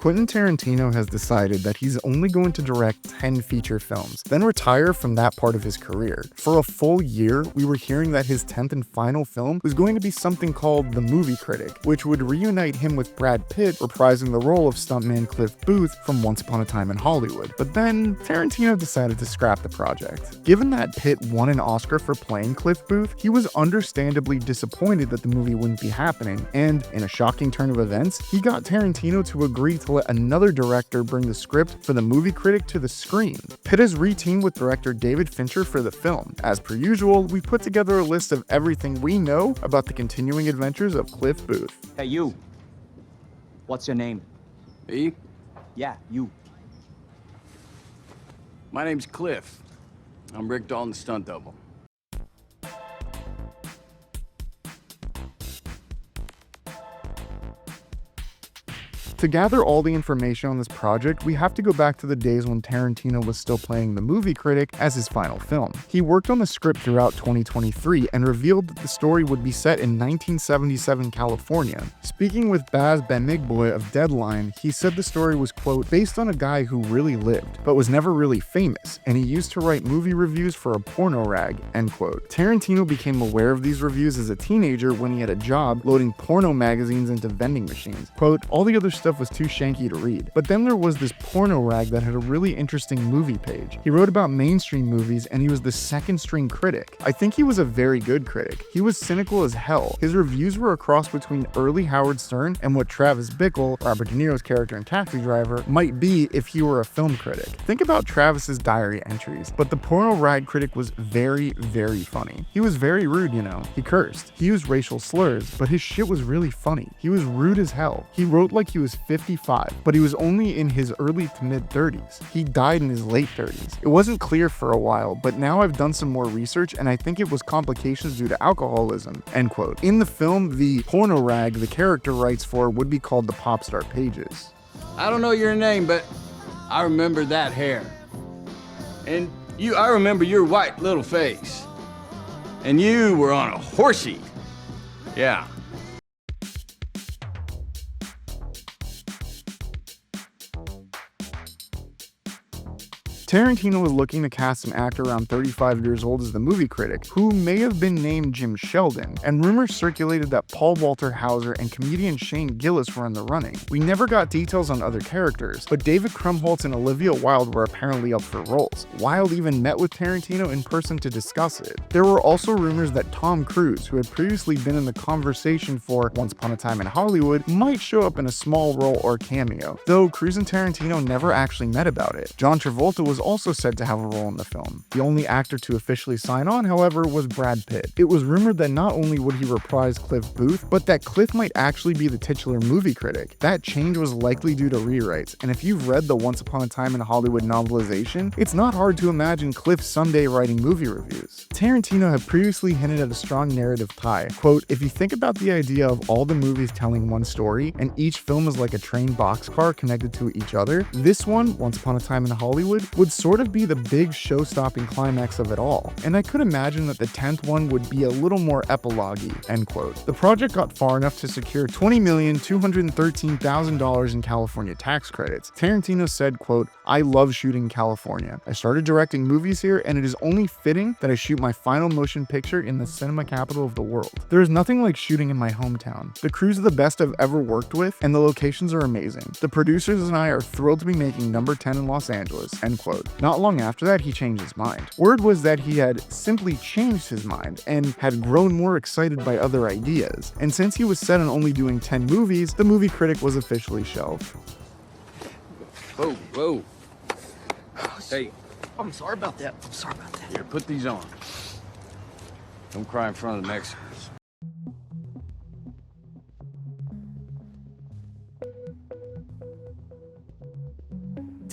Quentin Tarantino has decided that he's only going to direct 10 feature films, then retire from that part of his career. For a full year, we were hearing that his 10th and final film was going to be something called The Movie Critic, which would reunite him with Brad Pitt reprising the role of stuntman Cliff Booth from Once Upon a Time in Hollywood. But then, Tarantino decided to scrap the project. Given that Pitt won an Oscar for playing Cliff Booth, he was understandably disappointed that the movie wouldn't be happening, and in a shocking turn of events, he got Tarantino to agree to let another director bring the script for The Movie Critic to the screen. Pitt has reteamed with director David Fincher for the film. As per usual, we put together a list of everything we know about the continuing adventures of Cliff Booth. Hey, you. What's your name? Me? Yeah, you. My name's Cliff. I'm Rick Dalton's stunt double. To gather all the information on this project, we have to go back to the days when Tarantino was still playing The Movie Critic as his final film. He worked on the script throughout 2023 and revealed that the story would be set in 1977 California. Speaking with Baz Bamigboy of Deadline, he said the story was, quote, based on a guy who really lived, but was never really famous, and he used to write movie reviews for a porno rag, end quote. Tarantino became aware of these reviews as a teenager when he had a job loading porno magazines into vending machines. Quote, all the other stuff was too shanky to read. But then there was this porno rag that had a really interesting movie page. He wrote about mainstream movies and he was the second string critic. I think he was a very good critic. He was cynical as hell. His reviews were a cross between early Howard Stern and what Travis Bickle, Robert De Niro's character in Taxi Driver, might be if he were a film critic. Think about Travis's diary entries. But the porno rag critic was very, very funny. He was very rude, you know. He cursed. He used racial slurs, but his shit was really funny. He was rude as hell. He wrote like he was 55, but he was only in his early to mid 30s. He died in his late 30s. It wasn't clear for a while, but now I've done some more research and I think it was complications due to alcoholism, end quote. In the film, the porno rag the character writes for would be called the pop star pages. I don't know your name, but I remember that hair. And I remember your white little face. And you were on a horsey. Yeah. Tarantino was looking to cast an actor around 35 years old as the movie critic, who may have been named Jim Sheldon, and rumors circulated that Paul Walter Hauser and comedian Shane Gillis were in the running. We never got details on other characters, but David Krumholtz and Olivia Wilde were apparently up for roles. Wilde even met with Tarantino in person to discuss it. There were also rumors that Tom Cruise, who had previously been in the conversation for Once Upon a Time in Hollywood, might show up in a small role or cameo, though Cruise and Tarantino never actually met about it. John Travolta was also said to have a role in the film. The only actor to officially sign on, however, was Brad Pitt. It was rumored that not only would he reprise Cliff Booth, but that Cliff might actually be the titular movie critic. That change was likely due to rewrites, and if you've read the Once Upon a Time in Hollywood novelization, it's not hard to imagine Cliff someday writing movie reviews. Tarantino had previously hinted at a strong narrative tie. Quote, if you think about the idea of all the movies telling one story, and each film is like a train boxcar connected to each other, this one, Once Upon a Time in Hollywood, would sort of be the big show-stopping climax of it all, and I could imagine that the 10th one would be a little more epilogue-y, end quote. The project got far enough to secure $20,213,000 in California tax credits. Tarantino said, quote, I love shooting in California. I started directing movies here, and it is only fitting that I shoot my final motion picture in the cinema capital of the world. There is nothing like shooting in my hometown. The crews are the best I've ever worked with, and the locations are amazing. The producers and I are thrilled to be making number 10 in Los Angeles, end quote. Not long after that, he changed his mind. Word was that he had simply changed his mind and had grown more excited by other ideas. And since he was set on only doing 10 movies, The Movie Critic was officially shelved. Whoa, whoa. Hey. I'm sorry about that. I'm sorry about that. Here, put these on. Don't cry in front of the Mexicans.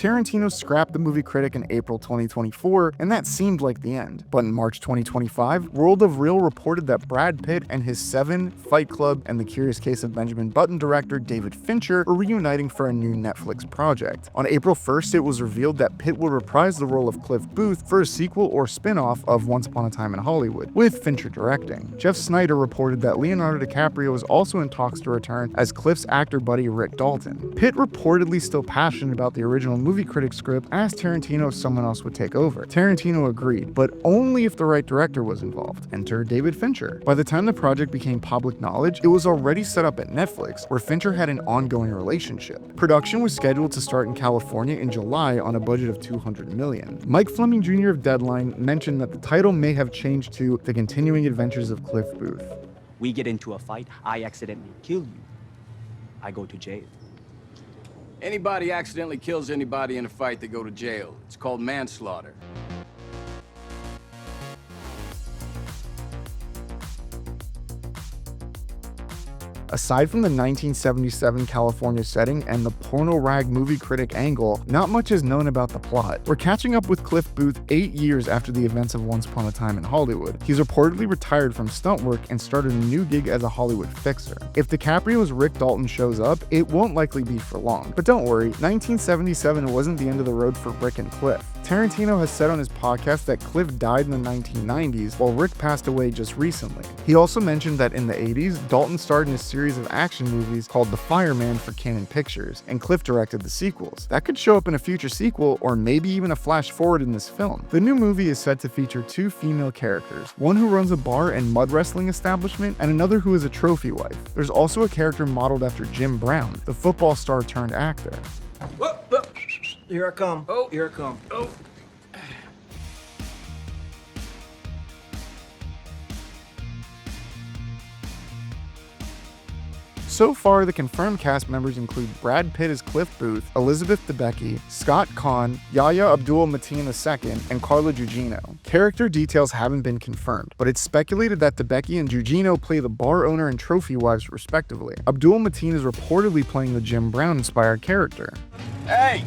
Tarantino scrapped the Movie Critic in April 2024, and that seemed like the end. But in March 2025, World of Real reported that Brad Pitt and his Seven, Fight Club, and The Curious Case of Benjamin Button director David Fincher are reuniting for a new Netflix project. On April 1st, it was revealed that Pitt would reprise the role of Cliff Booth for a sequel or spin-off of Once Upon a Time in Hollywood, with Fincher directing. Jeff Snyder reported that Leonardo DiCaprio was also in talks to return as Cliff's actor buddy Rick Dalton. Pitt reportedly still passionate about the original Movie Critic script, asked Tarantino if someone else would take over. Tarantino agreed, but only if the right director was involved. Enter David Fincher. By the time the project became public knowledge, it was already set up at Netflix, where Fincher had an ongoing relationship. Production was scheduled to start in California in July on a budget of $200 million. Mike Fleming Jr. of Deadline mentioned that the title may have changed to The Continuing Adventures of Cliff Booth. We get into a fight, I accidentally kill you. I go to jail. Anybody accidentally kills anybody in a fight, they go to jail. It's called manslaughter. Aside from the 1977 California setting and the porno rag Movie Critic angle, not much is known about the plot. We're catching up with Cliff Booth 8 years after the events of Once Upon a Time in Hollywood. He's reportedly retired from stunt work and started a new gig as a Hollywood fixer. If DiCaprio's Rick Dalton shows up, it won't likely be for long. But don't worry, 1977 wasn't the end of the road for Rick and Cliff. Tarantino has said on his podcast that Cliff died in the 1990s, while Rick passed away just recently. He also mentioned that in the 80s, Dalton starred in a series of action movies called The Fireman for Canon Pictures, and Cliff directed the sequels. That could show up in a future sequel, or maybe even a flash forward in this film. The new movie is set to feature two female characters, one who runs a bar and mud wrestling establishment, and another who is a trophy wife. There's also a character modeled after Jim Brown, the football star turned actor. Whoa, whoa. Here I come. Oh, here I come. Oh. So far, the confirmed cast members include Brad Pitt as Cliff Booth, Elizabeth Debicki, Scott Conn, Yahya Abdul-Mateen II, and Carla Gugino. Character details haven't been confirmed, but it's speculated that Debicki and Gugino play the bar owner and trophy wives respectively. Abdul-Mateen is reportedly playing the Jim Brown-inspired character. Hey!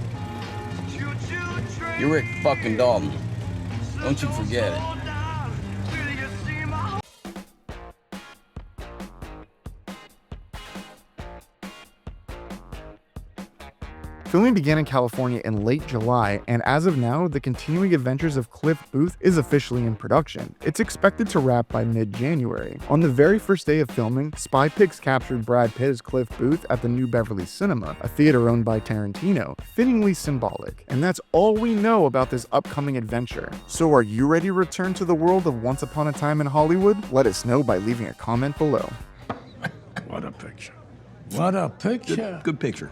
You're Rick fucking Dalton. Don't you forget it. Filming began in California in late July, and as of now, The Continuing Adventures of Cliff Booth is officially in production. It's expected to wrap by mid-January. On the very first day of filming, Spy Pics captured Brad Pitt as Cliff Booth at the New Beverly Cinema, a theater owned by Tarantino, fittingly symbolic. And that's all we know about this upcoming adventure. So are you ready to return to the world of Once Upon a Time in Hollywood? Let us know by leaving a comment below. What a picture. What a picture. Good picture.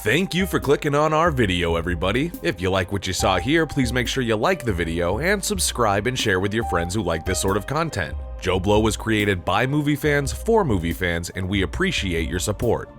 Thank you for clicking on our video, everybody. If you like what you saw here, please make sure you like the video and subscribe and share with your friends who like this sort of content. JoBlo was created by movie fans for movie fans, and we appreciate your support.